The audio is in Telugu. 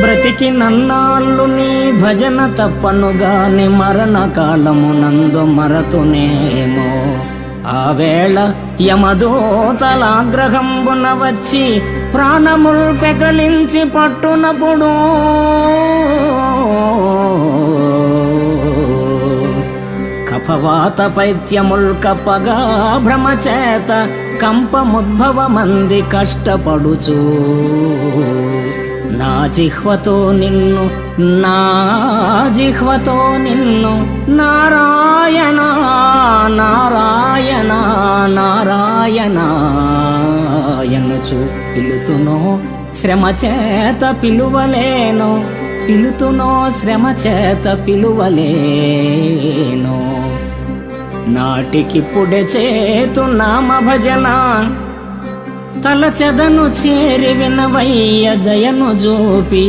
బ్రతికి నన్నాళ్ళు నీ భజన తప్పనుగాని మరణ కాలమునందు మరతునేమో. ఆ వేళ యమదూతలాగ్రహంబున వచ్చి ప్రాణముల్ పెకలించి పట్టునప్పుడు కఫవాత పైత్యముల్ కప్పగా భ్రమచేత కంపముద్భవమంది కష్టపడుచు నా జిహ్వతో నిన్ను నారాయణ నారాయణ నారాయణ ఎనుచు పిలుతునో శ్రమ చేత పిలువలేను, శ్రమ చేత పిలువలేను. నాటికిప్పుడే చేతు నామ భజన తలచెదను చేరి వినవయ్య దయను జూపి.